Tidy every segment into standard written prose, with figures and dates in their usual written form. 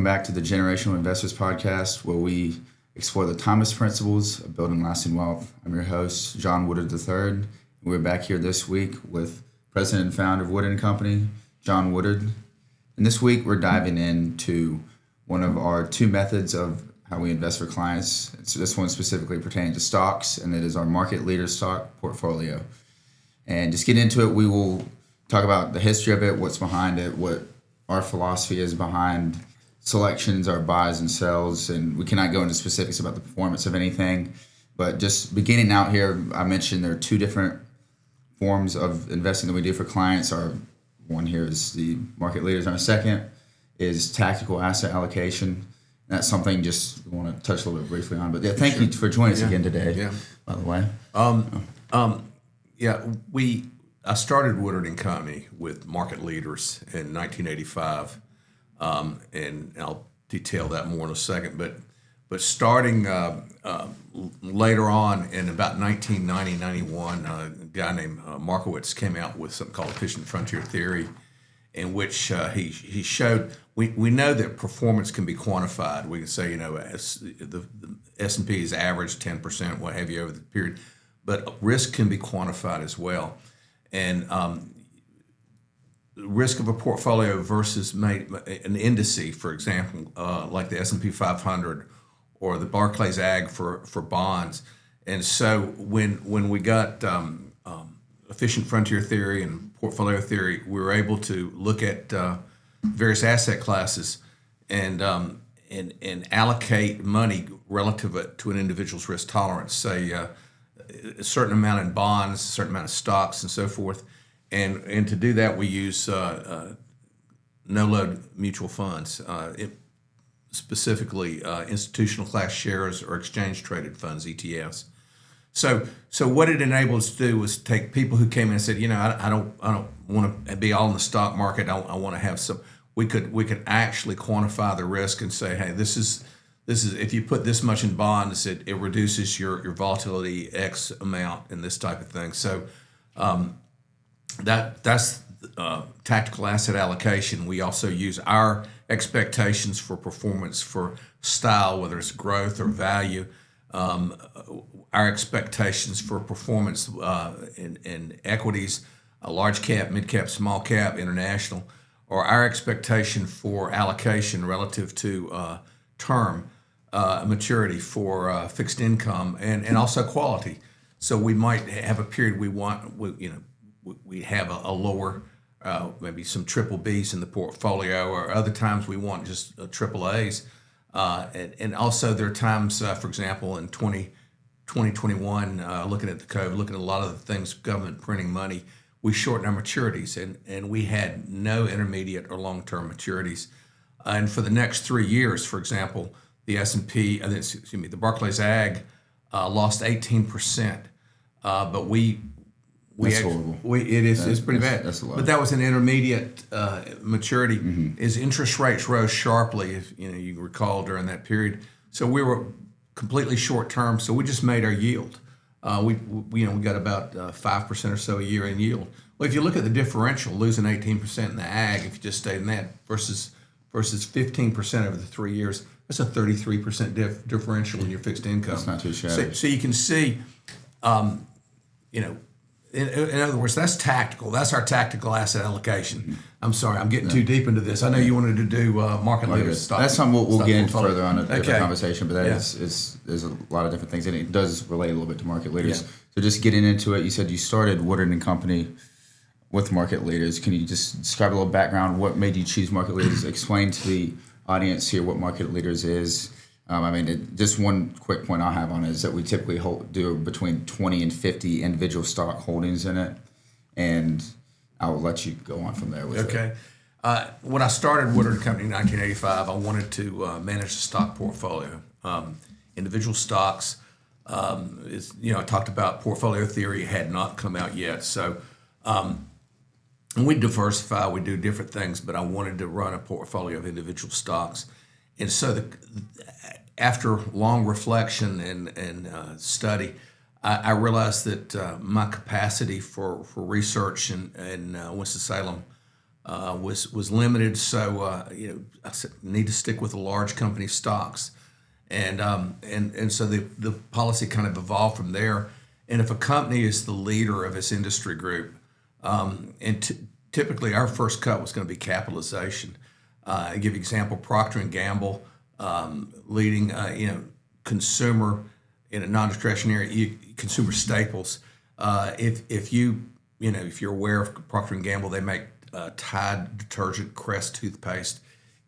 back to the Generational Investors Podcast, where we explore the timeless principles of building lasting wealth. I'm your host, John Woodard III. We're back here this week with President and Founder of Woodard & Company, John Woodard. And this week, we're diving into one of our two methods of how we invest for clients. So this one specifically pertaining to stocks, and it is our market leader stock portfolio. And just get into it, we will talk about the history of it, what's behind it, what our philosophy is behind selections, our buys and sells, and we cannot go into specifics about the performance of anything. But just beginning out here, I mentioned there are two different forms of investing that we do for clients. Our one here is the market leaders, and our second is tactical asset allocation. That's something just we want to touch a little bit briefly on. But yeah, thank you for joining us again today, by the way. I started Woodard & Company with market leaders in 1985, and I'll detail that more in a second. But starting later on in about 1990-91, a guy named Markowitz came out with something called efficient frontier theory, in which he showed we know that performance can be quantified. We can say, the S&P is average 10%, what have you, over the period, but risk can be quantified as well. And risk of a portfolio versus an indice, for example, like the S&P 500 or the Barclays Ag for bonds. And so when we got efficient frontier theory and portfolio theory, we were able to look at various asset classes and allocate money relative to an individual's risk tolerance. Say a certain amount in bonds, a certain amount of stocks, and so forth. And to do that, we use no-load mutual funds, specifically institutional class shares or exchange-traded funds, ETFs. So what it enabled us to do was take people who came in and said, I don't want to be all in the stock market. I want to have some. We could actually quantify the risk and say, hey, this is if you put this much in bonds, it reduces your volatility X amount and this type of thing. So that's tactical asset allocation. We also use our expectations for performance for style, whether it's growth or value, our expectations for performance in equities, large cap, mid cap, small cap, international, or our expectation for allocation relative to term maturity for fixed income and also quality. So we might have a period we have a lower, maybe some triple Bs in the portfolio, or other times we want just triple As. And also there are times, for example, in 2021, looking at the COVID, looking at a lot of the things, government printing money, we shortened our maturities, and we had no intermediate or long-term maturities. And for the next 3 years, for example, the S&P, the Barclays Ag lost 18%, but that's horrible. It's pretty bad. That's a lot. But that was an intermediate maturity. As interest rates rose sharply, if you recall, during that period. So we were completely short term. So we just made our yield. We got about 5% or so a year in yield. Well, if you look at the differential, losing 18% in the ag, if you just stayed in that versus 15% over the 3 years, that's a 33% differential in your fixed income. That's not too shabby. So you can see, in other words, that's tactical. That's our tactical asset allocation. I'm sorry, I'm getting too deep into this. I know you wanted to do market leaders stock. That's something we'll get into further on a different Okay. conversation, but there's a lot of different things, and it does relate a little bit to market leaders. Yeah. So just getting into it, you said you started Woodard & Company with market leaders. Can you just describe a little background? What made you choose market leaders? Explain to the audience here what market leaders is. Just one quick point I'll have on it is that we typically do between 20 and 50 individual stock holdings in it, and I'll let you go on from there with it. Okay. When I started Woodard & Company in 1985, I wanted to manage the stock portfolio. Individual stocks, I talked about portfolio theory had not come out yet. So we diversify, we do different things, but I wanted to run a portfolio of individual stocks. And so after long reflection and study, I realized that my capacity for research in Winston-Salem was limited. So I said, need to stick with the large company stocks, and so the policy kind of evolved from there. And if a company is the leader of its industry group, typically our first cut was going to be capitalization. I give you an example: Procter and Gamble, leading consumer in a non-discretionary consumer staples. If you're aware of Procter and Gamble, they make Tide detergent, Crest toothpaste.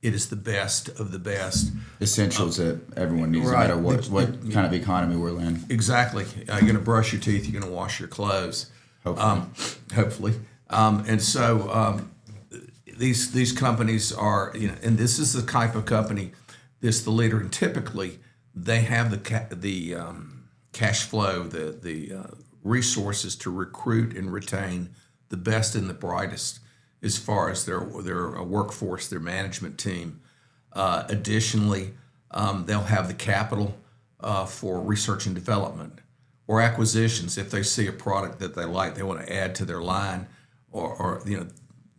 It is the best of the best. Essentials that everyone needs, right. No matter what kind of economy we're in. Exactly. You're going to brush your teeth. You're going to wash your clothes. Hopefully. And so these companies are, and this is the type of company, this the leader, and typically they have the cash flow, the resources to recruit and retain the best and the brightest as far as their workforce, their management team. Additionally, they'll have the capital for research and development or acquisitions. If they see a product that they like, they want to add to their line, or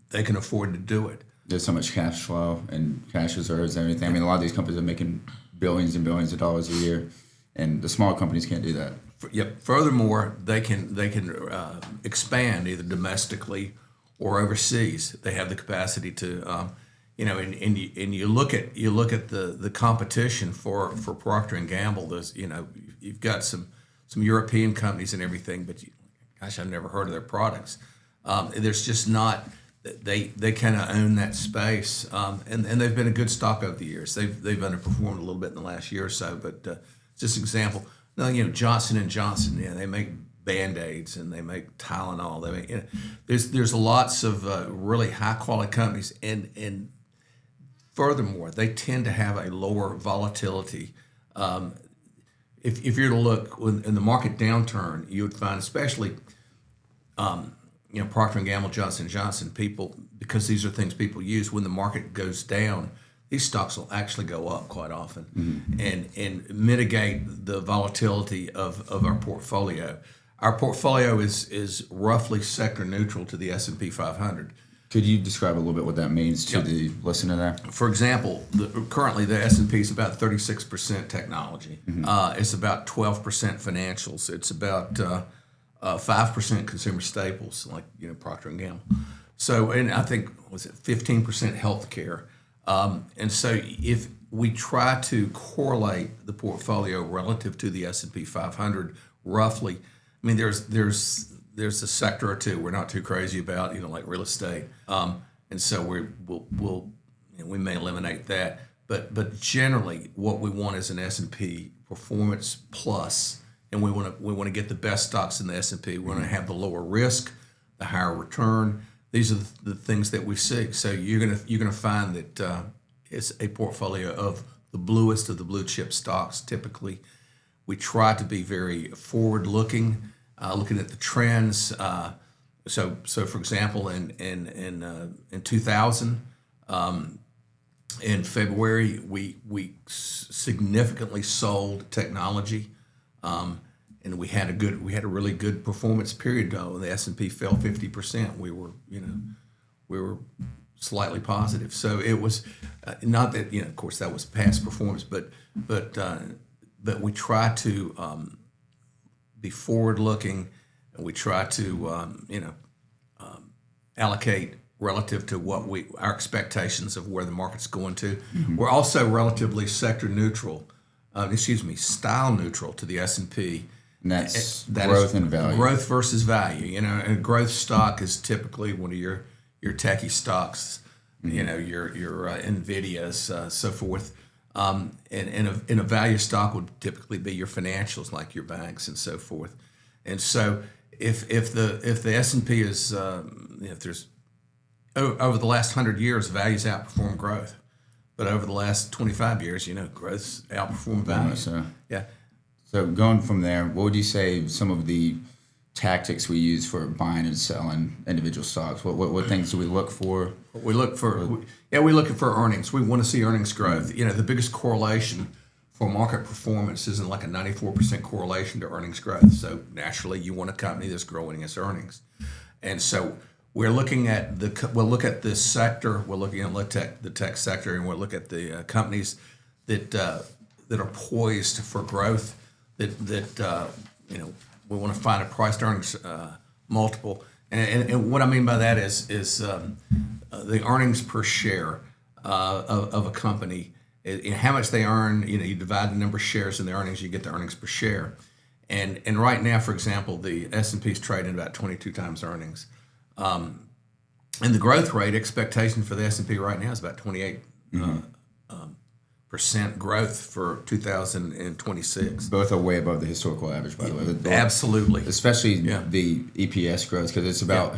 they can afford to do it. There's so much cash flow and cash reserves and everything. I mean, a lot of these companies are making billions and billions of dollars a year, and the small companies can't do that. Yep. Furthermore, they can expand either domestically or overseas. They have the capacity to, and you look at the competition for Procter and Gamble. There's you've got some European companies and everything, but gosh, I've never heard of their products. There's just not. They kind of own that space, and they've been a good stock over the years. They've underperformed a little bit in the last year or so, but just an example. No, Johnson and Johnson. They make Band-Aids and they make Tylenol. They make there's lots of really high quality companies, and furthermore, they tend to have a lower volatility. If you're to look in the market downturn, you would find especially. Procter & Gamble, Johnson & Johnson, people, because these are things people use, when the market goes down, these stocks will actually go up quite often and mitigate the volatility of our portfolio. Our portfolio is roughly sector neutral to the S&P 500. Could you describe a little bit what that means to the listener there? For example, currently the S&P is about 36% technology. It's about 12% financials. It's about 5% consumer staples, like Procter and Gamble. So, and I think 15% healthcare. And so, if we try to correlate the portfolio relative to the S&P 500, roughly, I mean, there's a sector or two we're not too crazy about, like real estate. And so we may eliminate that, but generally, what we want is an S&P performance plus. And we want to get the best stocks in the S&P. We want to have the lower risk, the higher return. These are the things that we seek. So you're gonna find that it's a portfolio of the bluest of the blue chip stocks. Typically, we try to be very forward looking, looking at the trends. So for example, in 2000, in February, we significantly sold technology. And we had a really good performance period though. The S&P fell 50%. We were slightly positive. So it was not that of course that was past performance, but we try to be forward looking, and we try to allocate relative to what our expectations of where the market's going to. We're also relatively sector neutral. Style neutral to the S&P. And that's growth and value. Growth versus value. And a growth stock is typically one of your techie stocks. Your Nvidias, so forth. And a value stock would typically be your financials, like your banks and so forth. And so if the S&P is if there's over the last 100 years, values outperform growth. But over the last 25 years, growth's outperformed value. Yeah. So going from there, what would you say some of the tactics we use for buying and selling individual stocks? What things do we look for? We look for earnings. We want to see earnings growth. The biggest correlation for market performance isn't like a 94% correlation to earnings growth. So naturally, you want a company that's growing its earnings. And so we're looking at we'll look at this sector. We're looking at the tech sector, and we'll look at the companies that that are poised for growth. That we want to find a price to earnings multiple, and what I mean by that is the earnings per share of a company. How much they earn. You divide the number of shares in the earnings, you get the earnings per share. And right now, for example, the S&P is trading about 22 times earnings. And the growth rate expectation for the S&P right now is about 28% growth for 2026. Both are way above the historical average, by the way. Absolutely. Especially the EPS growth, because it's about,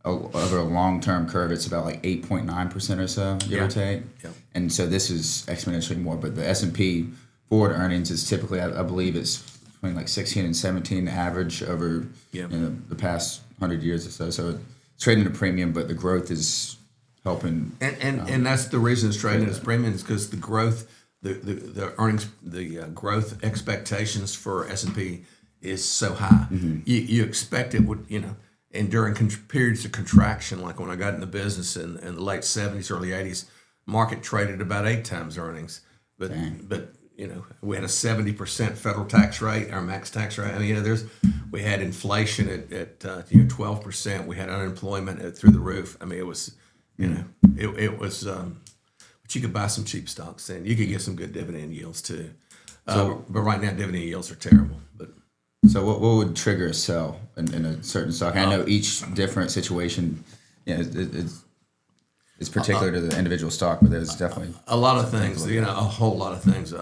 over a long-term curve, it's about like 8.9% or so, give or take. Yeah. And so this is exponentially more. But the S&P forward earnings is typically, I believe it's between like 16 and 17 average over the past 100 years or so. So it's trading at a premium, but the growth is helping. And that's the reason it's trading at its premium is because the growth, the earnings, the growth expectations for S&P is so high. Mm-hmm. You expect it would, and during periods of contraction, like when I got in the business in the late 70s, early 80s, market traded about 8 times earnings. But we had a 70% federal tax rate, our max tax rate. I mean, we had inflation at 12%. We had unemployment through the roof. I mean, it was, it was. But you could buy some cheap stocks and you could get some good dividend yields too. But right now, dividend yields are terrible. But so, what would trigger a sell in a certain stock? I know each different situation, it's particular to the individual stock, but there's definitely a lot of things. A whole lot of things.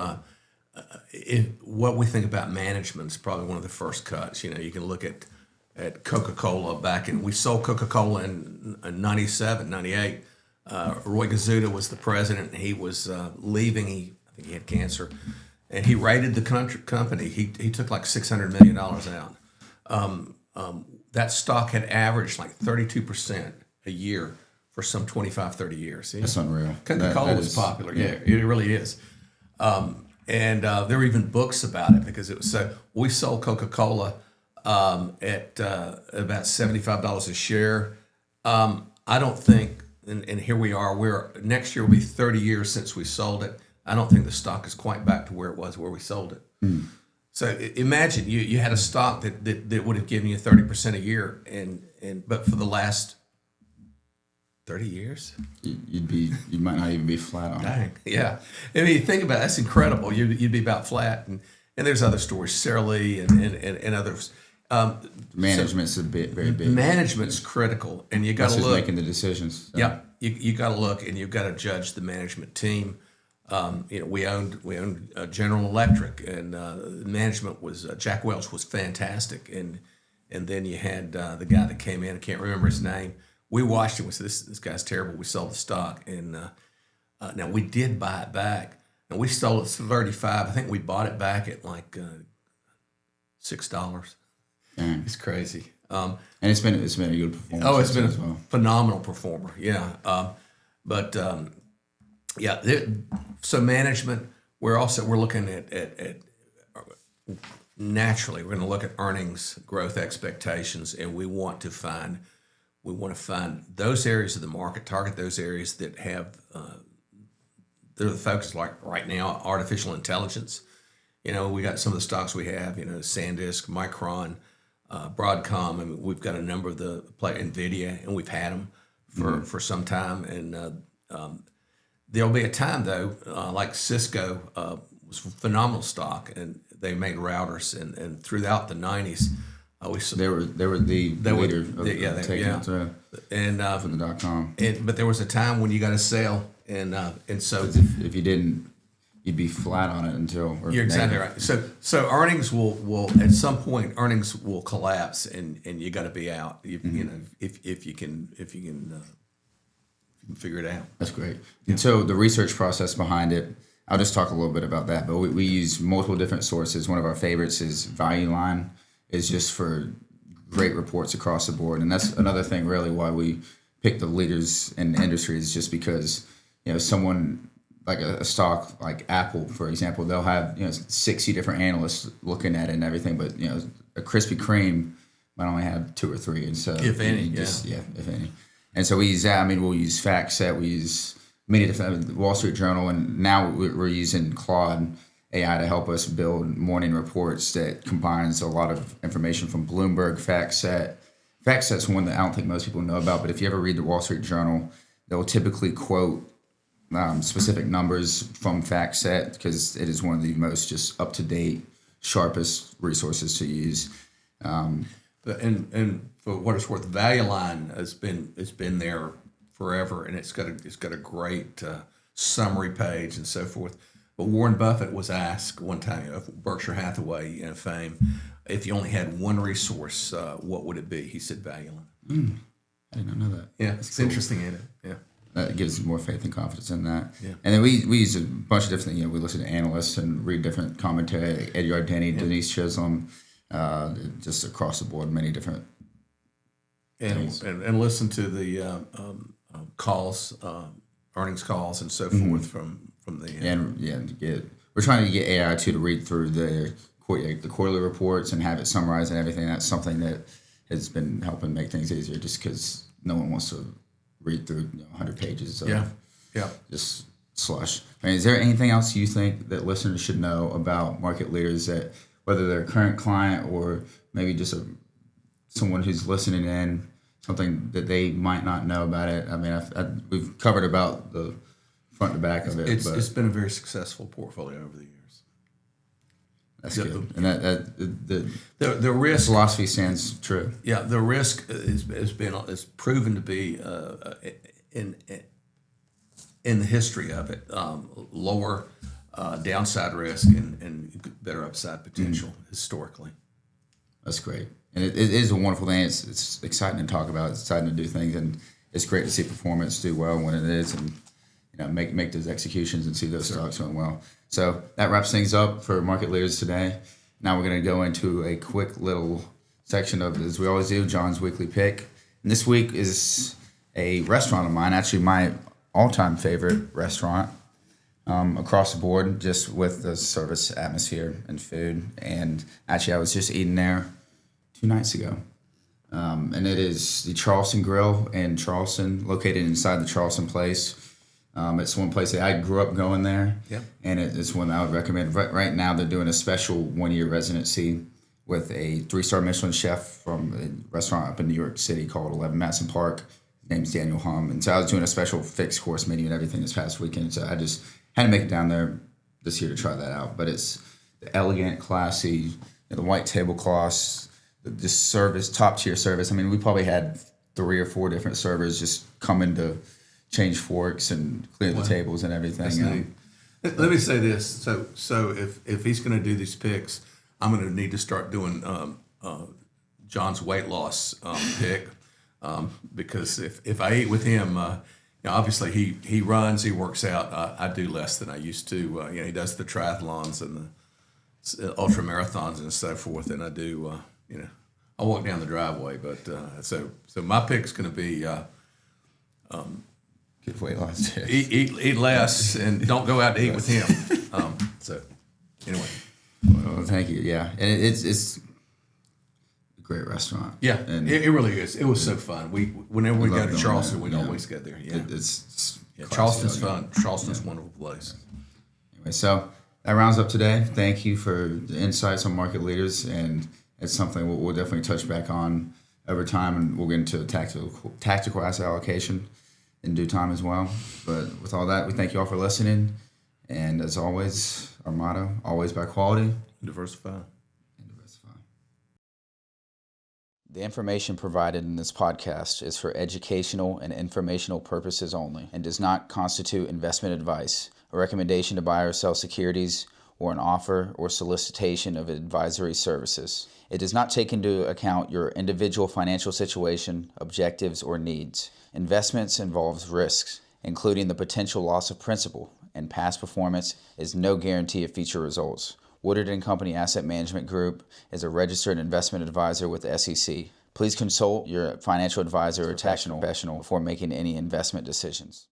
What we think about management is probably one of the first cuts. You can look at Coca-Cola we sold Coca-Cola in 97, 98. Roy Gazuda was the president. He was leaving. I think he had cancer, and he raided the company. He took like $600 million out. That stock had averaged like 32% a year for some 25, 30 years. See? That's unreal. Coca-Cola was popular. Yeah, it really is. And there were even books about it because it was so. We sold Coca-Cola at about $75 a share. I don't think, and here we are. Next year will be 30 years since we sold it. I don't think the stock is quite back to where it was where we sold it. Mm. So imagine you had a stock that would have given you 30% a year, but for the last 30 years, you might not even be flat on it. Dang, yeah. I mean, think about it, that's incredible. You'd be about flat, and there's other stories, Sara Lee and others. Management's very big. Management's critical, and you got to look. Making the decisions. So. Yeah, you got to look, and you've got to judge the management team. We owned General Electric, and management was Jack Welch was fantastic, and then you had the guy that came in. I can't remember his name. We watched him. We said, this guy's terrible. We sold the stock. And now we did buy it back. And we sold it for $35. I think we bought it back at like $6. It's crazy. And it's been a good performance. Oh, it's been a phenomenal performer. Yeah. So management, we're looking at naturally, we're going to look at earnings growth expectations, and we want to find those areas of the market, target those areas that have, they're the focus, like right now, artificial intelligence. We got some of the stocks we have, SanDisk, Micron, Broadcom. I mean, we've got a number of the NVIDIA, and we've had them for some time. And there'll be a time, though, like Cisco was a phenomenal stock, and they made routers, and throughout the 90s, they were the leader of taking it from the .com. But there was a time when you got a sale, and so if you didn't, you'd be flat on it until. You're exactly right. So earnings will at some point earnings will collapse, and you got to be out. If you can figure it out. That's great. Yeah. And so the research process behind it. I'll just talk a little bit about that. But we use multiple different sources. One of our favorites is Value Line. Is just for great reports across the board. And that's another thing really why we pick the leaders in the industry is just because, someone like a stock like Apple, for example, they'll have, 60 different analysts looking at it and everything. But, a Krispy Kreme, might only have 2 or 3, and so If any, if any. And so we use that. I mean, we'll use FactSet. We use many different Wall Street Journal, and now we're using Claude AI to help us build morning reports that combines a lot of information from Bloomberg, FactSet. FactSet's one that I don't think most people know about, but if you ever read the Wall Street Journal, they'll typically quote specific numbers from FactSet because it is one of the most just up-to-date, sharpest resources to use. And for what it's worth, Value Line has been there forever, and it's got a great summary page and so forth. But Warren Buffett was asked one time of Berkshire Hathaway fame, if you only had one resource, what would it be? He said Value Line. I did not know that. Yeah, it's interesting, isn't it? Yeah. That gives more faith and confidence in that. Yeah. And then we use a bunch of different, we listen to analysts and read different commentary, Eddie Denny, Denise Chisholm, just across the board, many different things. And listen to the calls, earnings calls and so forth from the... We're trying to get AI to read through the quarterly reports and have it summarized and everything. That's something that has been helping make things easier just because no one wants to read through 100 pages of just slush. I mean, is there anything else you think that listeners should know about market leaders, that whether they're a current client or maybe just someone who's listening in, something that they might not know about it? I mean, we've covered about the front to back of it. It's been a very success's portfolio over the years. That's good. And the risk philosophy stands true. Yeah, the risk is proven to be in the history of it lower downside risk and better upside potential historically. That's great, and it is a wonderful thing. It's exciting to talk about. It's exciting to do things, and it's great to see performance do well when it is, and make those executions and see those stocks doing well. So that wraps things up for market leaders today. Now we're going to go into a quick little section of, as we always do, John's weekly pick. And this week is a restaurant of mine, actually my all-time favorite restaurant across the board, just with the service atmosphere and food. And actually, I was just eating there 2 nights ago. And it is the Charleston Grill in Charleston, located inside the Charleston Place. It's one place that I grew up going there, and it's one that I would recommend. Right now, they're doing a special 1-year residency with a 3-star Michelin chef from a restaurant up in New York City called 11 Matson Park. His name's Daniel Hum. And so I was doing a special fixed course menu and everything this past weekend, so I just had to make it down there this year to try that out. But it's the elegant, classy, the white tablecloths, the service, top-tier service. I mean, we probably had 3 or 4 different servers just coming to change forks and clear the tables and everything. Let me say this. So if he's going to do these picks, I'm going to need to start doing John's weight loss pick because if I eat with him, obviously he runs, he works out. I do less than I used to. He does the triathlons and the ultra marathons and so forth, and I do. I walk down the driveway, but so my pick's going to be. Good weight loss tips. Eat less and don't go out to eat with him. So anyway. Well, thank you. Yeah, and it's a great restaurant. Yeah, and it really is. It was so fun. Whenever we go to Charleston, we'd always go there. Yeah, it's Charleston's fun. Charleston's a wonderful place. Anyway, so that rounds up today. Thank you for the insights on market leaders, and it's something we'll definitely touch back on over time, and we'll get into tactical asset allocation in due time as well. But with all that, we thank you all for listening. And as always, our motto, always by quality. Diversify. The information provided in this podcast is for educational and informational purposes only and does not constitute investment advice, a recommendation to buy or sell securities, or an offer or solicitation of advisory services. It does not take into account your individual financial situation, objectives, or needs. Investments involves risks, including the potential loss of principal, and past performance is no guarantee of future results. Woodard & Company Asset Management Group is a registered investment advisor with the SEC. Please consult your financial advisor or tax professional before making any investment decisions.